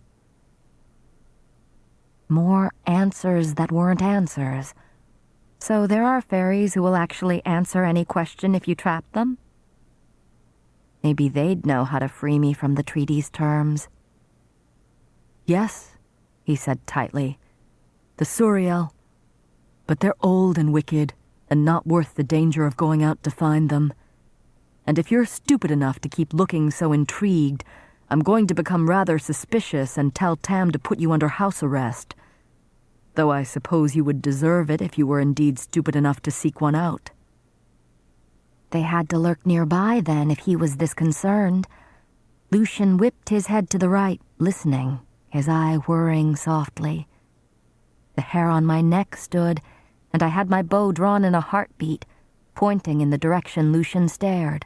More answers that weren't answers. So there are fairies who will actually answer any question if you trap them? Maybe they'd know how to free me from the treaty's terms. "Yes," he said tightly. "The Suriel. But they're old and wicked, and not worth the danger of going out to find them. And if you're stupid enough to keep looking so intrigued, I'm going to become rather suspicious and tell Tam to put you under house arrest. Though I suppose you would deserve it if you were indeed stupid enough to seek one out." They had to lurk nearby, then, if he was this concerned. Lucian whipped his head to the right, listening, his eye whirring softly. The hair on my neck stood, and I had my bow drawn in a heartbeat, pointing in the direction Lucian stared.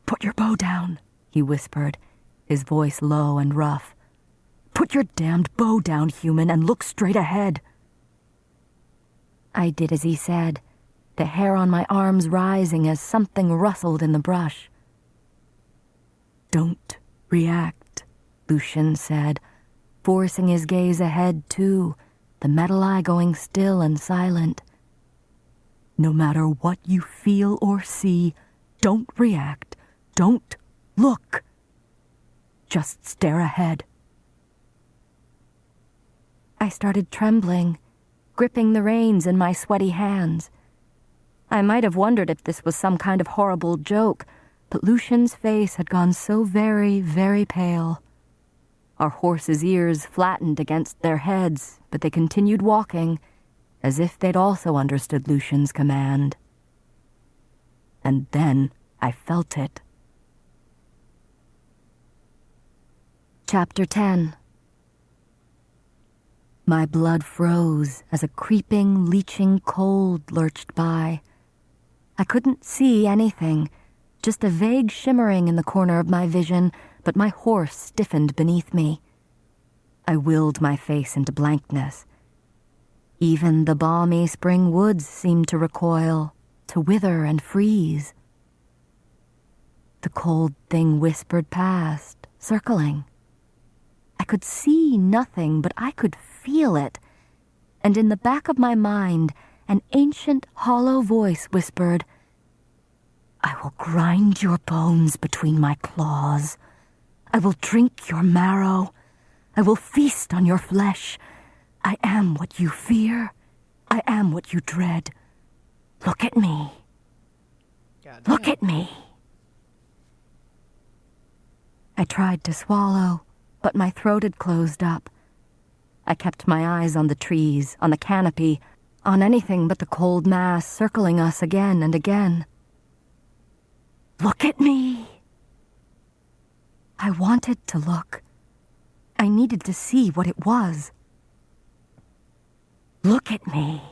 "Put your bow down," he whispered, his voice low and rough. "Put your damned bow down, human, and look straight ahead." I did as he said, the hair on my arms rising as something rustled in the brush. "Don't react," Lucian said, forcing his gaze ahead too, the metal eye going still and silent. "No matter what you feel or see, don't react, don't look. Just stare ahead." I started trembling, gripping the reins in my sweaty hands. I might have wondered if this was some kind of horrible joke, but Lucian's face had gone so very, very pale. Our horses' ears flattened against their heads, but they continued walking, as if they'd also understood Lucian's command. And then I felt it. Chapter 10. My blood froze as a creeping, leeching cold lurched by. I couldn't see anything, just a vague shimmering in the corner of my vision, but my horse stiffened beneath me. I willed my face into blankness. Even the balmy spring woods seemed to recoil, to wither and freeze. The cold thing whispered past, circling. I could see nothing, but I could feel it, and in the back of my mind, an ancient, hollow voice whispered, "I will grind your bones between my claws. I will drink your marrow. I will feast on your flesh. I am what you fear. I am what you dread. Look at me. Look at me." I tried to swallow, but my throat had closed up. I kept my eyes on the trees, on the canopy, on anything but the cold mass circling us again and again. Look at me. I wanted to look. I needed to see what it was. Look at me.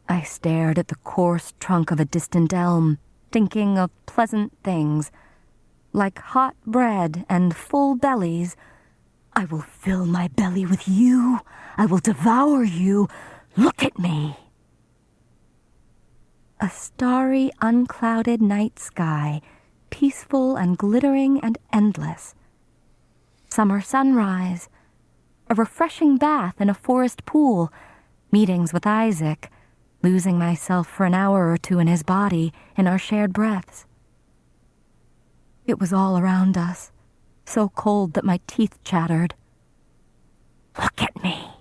I stared at the coarse trunk of a distant elm, thinking of pleasant things, like hot bread and full bellies. I will fill my belly with you. I will devour you. Look at me. A starry, unclouded night sky, peaceful and glittering and endless. Summer sunrise, a refreshing bath in a forest pool, meetings with Isaac, losing myself for an hour or two in his body, in our shared breaths. It was all around us, so cold that my teeth chattered. Look at me.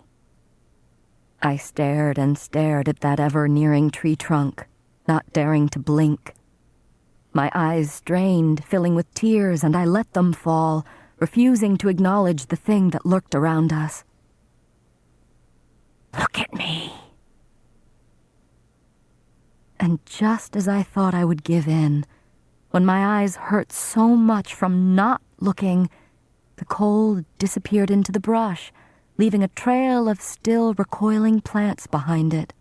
I stared and stared at that ever-nearing tree trunk, not daring to blink. My eyes strained, filling with tears, and I let them fall, refusing to acknowledge the thing that lurked around us. Look at me. And just as I thought I would give in, when my eyes hurt so much from not looking, the cold disappeared into the brush, leaving a trail of still recoiling plants behind it.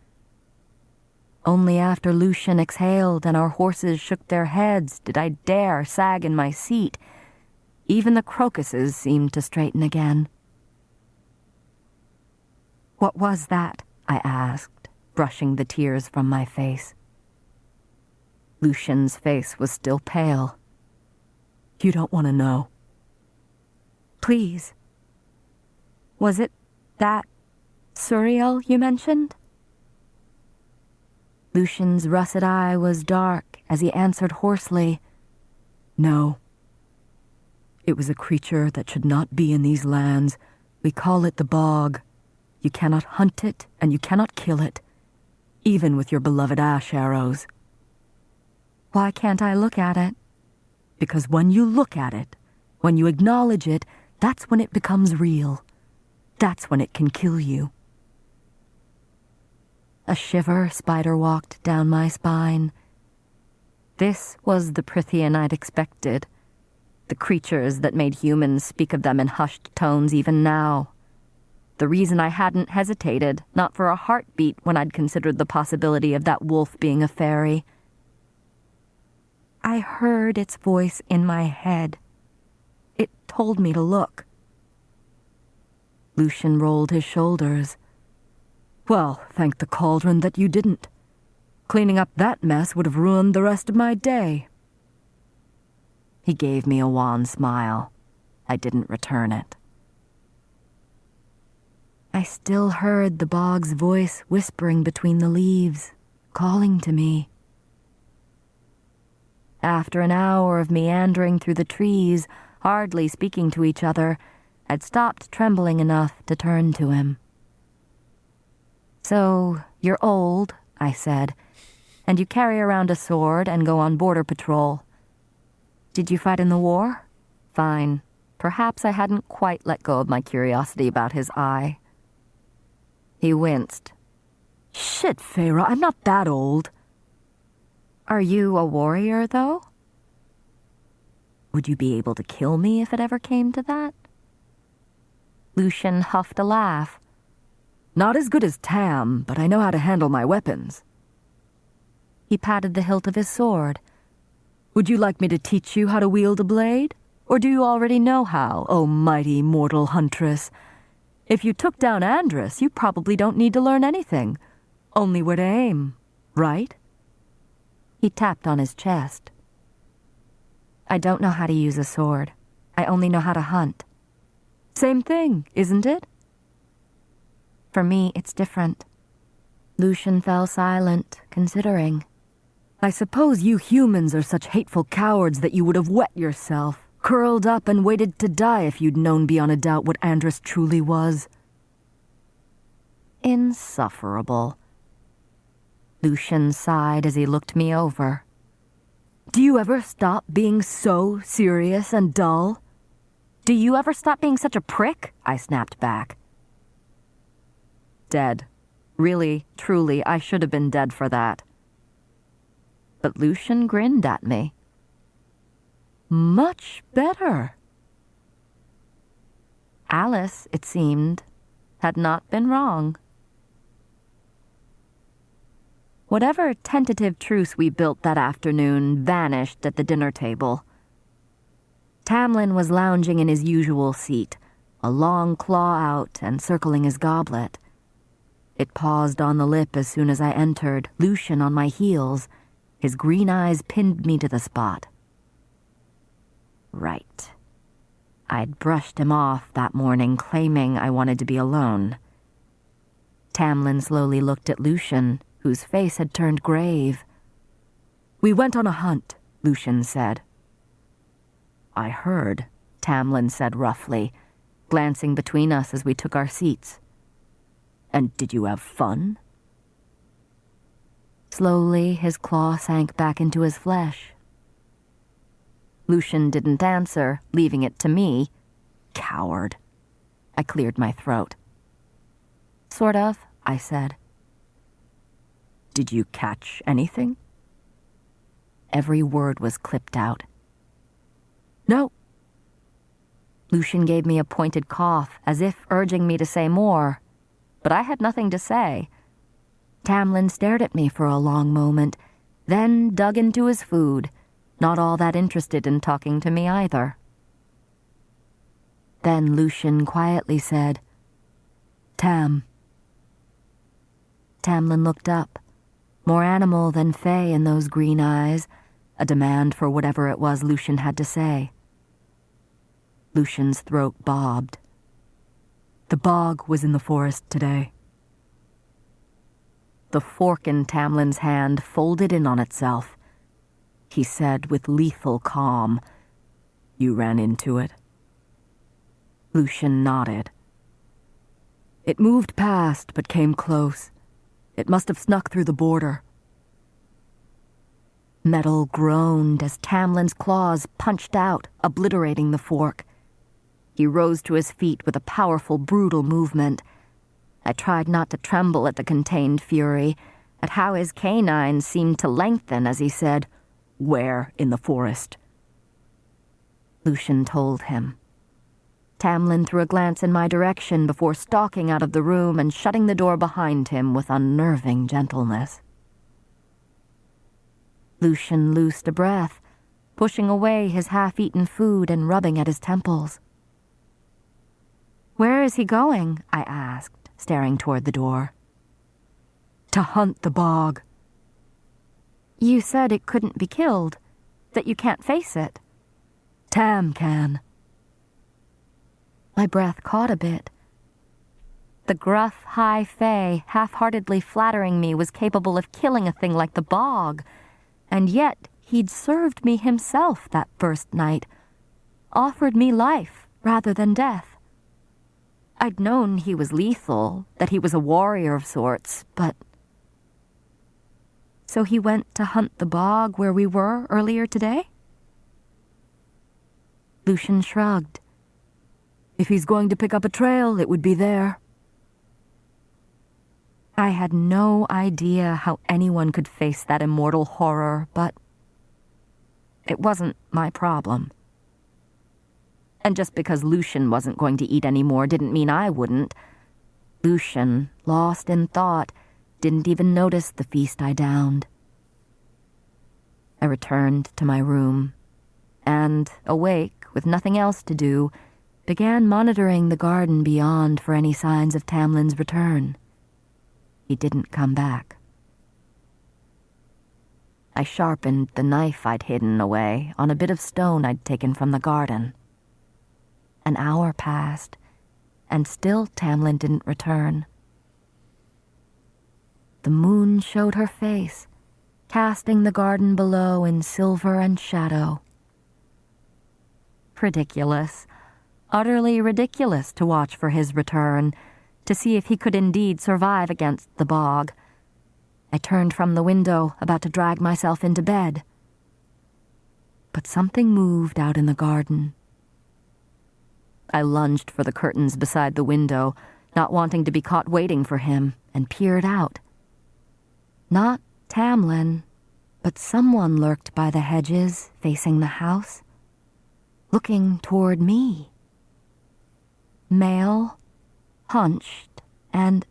Only after Lucian exhaled and our horses shook their heads did I dare sag in my seat. Even the crocuses seemed to straighten again. What was that? I asked, brushing the tears from my face. Lucian's face was still pale. You don't want to know. Please. Was it that Suriel you mentioned? Lucian's russet eye was dark as he answered hoarsely, No. It was a creature that should not be in these lands. We call it the bog. You cannot hunt it and you cannot kill it, even with your beloved ash arrows. Why can't I look at it? Because when you look at it, when you acknowledge it, that's when it becomes real. That's when it can kill you. A shiver spider-walked down my spine. This was the Prithian I'd expected. The creatures that made humans speak of them in hushed tones even now. The reason I hadn't hesitated, not for a heartbeat, when I'd considered the possibility of that wolf being a fairy. I heard its voice in my head. It told me to look. Lucian rolled his shoulders. Well, thank the cauldron that you didn't. Cleaning up that mess would have ruined the rest of my day. He gave me a wan smile. I didn't return it. I still heard the bog's voice whispering between the leaves, calling to me. After an hour of meandering through the trees, hardly speaking to each other, I'd stopped trembling enough to turn to him. So, you're old, I said, and you carry around a sword and go on border patrol. Did you fight in the war? Fine. Perhaps I hadn't quite let go of my curiosity about his eye. He winced. Shit, Feyre, I'm not that old. Are you a warrior, though? Would you be able to kill me if it ever came to that? Lucian huffed a laugh. Not as good as Tam, but I know how to handle my weapons. He patted the hilt of his sword. Would you like me to teach you how to wield a blade? Or do you already know how, oh mighty mortal huntress? If you took down Andrus, you probably don't need to learn anything. Only where to aim, right? He tapped on his chest. I don't know how to use a sword. I only know how to hunt. Same thing, isn't it? For me, it's different. Lucian fell silent, considering. I suppose you humans are such hateful cowards that you would have wet yourself, curled up and waited to die if you'd known beyond a doubt what Andrus truly was. Insufferable. Lucian sighed as he looked me over. Do you ever stop being so serious and dull? Do you ever stop being such a prick? I snapped back. Dead. Really, truly, I should have been dead for that. But Lucian grinned at me. Much better. Alice, it seemed, had not been wrong. Whatever tentative truce we built that afternoon vanished at the dinner table. Tamlin was lounging in his usual seat, a long claw out and circling his goblet. It paused on the lip as soon as I entered, Lucian on my heels. His green eyes pinned me to the spot. Right. I'd brushed him off that morning, claiming I wanted to be alone. Tamlin slowly looked at Lucian, whose face had turned grave. We went on a hunt, Lucian said. I heard, Tamlin said roughly, glancing between us as we took our seats. And did you have fun? Slowly, his claw sank back into his flesh. Lucian didn't answer, leaving it to me. Coward. I cleared my throat. Sort of, I said. Did you catch anything? Every word was clipped out. No. Lucian gave me a pointed cough, as if urging me to say more, but I had nothing to say. Tamlin stared at me for a long moment, then dug into his food, not all that interested in talking to me either. Then Lucian quietly said, Tam. Tamlin looked up, more animal than fey in those green eyes, a demand for whatever it was Lucian had to say. Lucian's throat bobbed. The bog was in the forest today. The fork in Tamlin's hand folded in on itself. He said with lethal calm, You ran into it? Lucian nodded. It moved past, but came close. It must have snuck through the border. Metal groaned as Tamlin's claws punched out, obliterating the fork. He rose to his feet with a powerful, brutal movement. I tried not to tremble at the contained fury, at how his canines seemed to lengthen as he said, Where in the forest? Lucian told him. Tamlin threw a glance in my direction before stalking out of the room and shutting the door behind him with unnerving gentleness. Lucian loosed a breath, pushing away his half-eaten food and rubbing at his temples. Where is he going? I asked, staring toward the door. To hunt the bog. You said it couldn't be killed, that you can't face it. Tam can. My breath caught a bit. The gruff, high fae, half-heartedly flattering me, was capable of killing a thing like the bog, and yet he'd served me himself that first night, offered me life rather than death. I'd known he was lethal, that he was a warrior of sorts, but... So he went to hunt the bog where we were earlier today? Lucian shrugged. If he's going to pick up a trail, it would be there. I had no idea how anyone could face that immortal horror, but it wasn't my problem. And just because Lucian wasn't going to eat any more didn't mean I wouldn't. Lucian, lost in thought, didn't even notice the feast I downed. I returned to my room, and, awake, with nothing else to do, began monitoring the garden beyond for any signs of Tamlin's return. He didn't come back. I sharpened the knife I'd hidden away on a bit of stone I'd taken from the garden. An hour passed, and still Tamlin didn't return. The moon showed her face, casting the garden below in silver and shadow. Ridiculous, utterly ridiculous to watch for his return, to see if he could indeed survive against the bog. I turned from the window, about to drag myself into bed. But something moved out in the garden. I lunged for the curtains beside the window, not wanting to be caught waiting for him, and peered out. Not Tamlin, but someone lurked by the hedges facing the house, looking toward me. Male, hunched, and...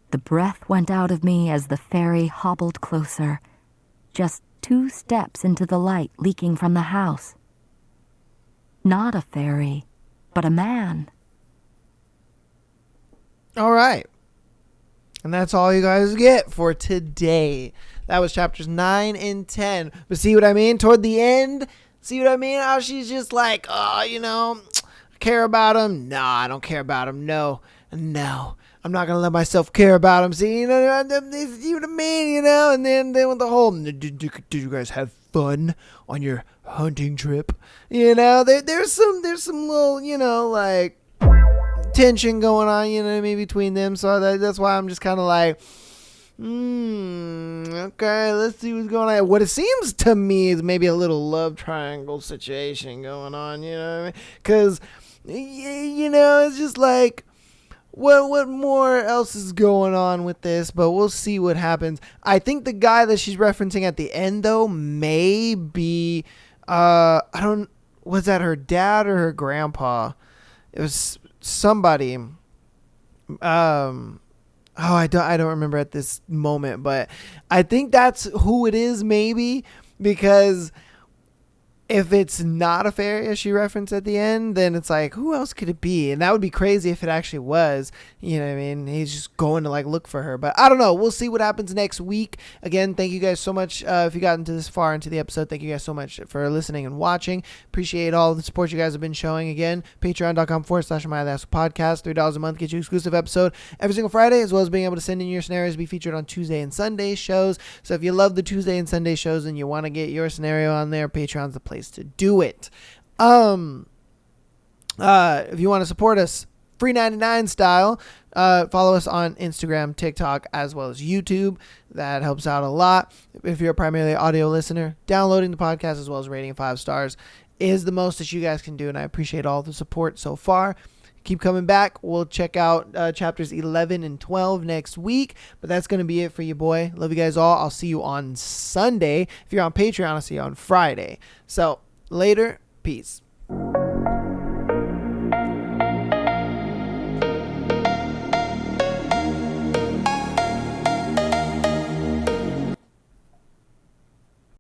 The breath went out of me as the fairy hobbled closer, just 2 steps into the light leaking from the house. Not a fairy, but a man. All right. And that's all you guys get for today. That was chapters 9 and 10. But see what I mean? Toward the end, see what I mean? How she's just like, oh, I care about him. No, I don't care about him. No. I'm not going to let myself care about him. See, you know what I mean? And then with the whole, did you guys have fun on your hunting trip? There's some little, like, tension going on, between them. So that's why I'm just kind of like, okay, let's see what's going on. What it seems to me is maybe a little love triangle situation going on, you know what I mean? Because, it's just like, what more else is going on with this? But we'll see what happens. I think the guy that she's referencing at the end, though, may be, was that her dad or her grandpa? It was somebody. I don't remember at this moment, but I think that's who it is, maybe, because if it's not a fairy, as she referenced at the end, then it's like, who else could it be? And that would be crazy if it actually was. You know what I mean? He's just going to like look for her. But I don't know. We'll see what happens next week. Again, thank you guys so much. If you got into this far into the episode, thank you guys so much for listening and watching. Appreciate all the support you guys have been showing. Again, patreon.com/MyLastPodcast. $3 a month gets you exclusive episode every single Friday, as well as being able to send in your scenarios, be featured on Tuesday and Sunday shows. So if you love the Tuesday and Sunday shows and you want to get your scenario on there, Patreon's the place to do it. If you want to support us free 99 style, follow us on Instagram, TikTok, as well as YouTube. That helps out a lot. If you're a primarily audio listener, downloading the podcast as well as rating 5 stars is the most that you guys can do, and I appreciate all the support so far. Keep coming back. We'll check out chapters 11 and 12 next week. But that's going to be it for you, boy. Love you guys all. I'll see you on Sunday. If you're on Patreon, I'll see you on Friday. So, later. Peace.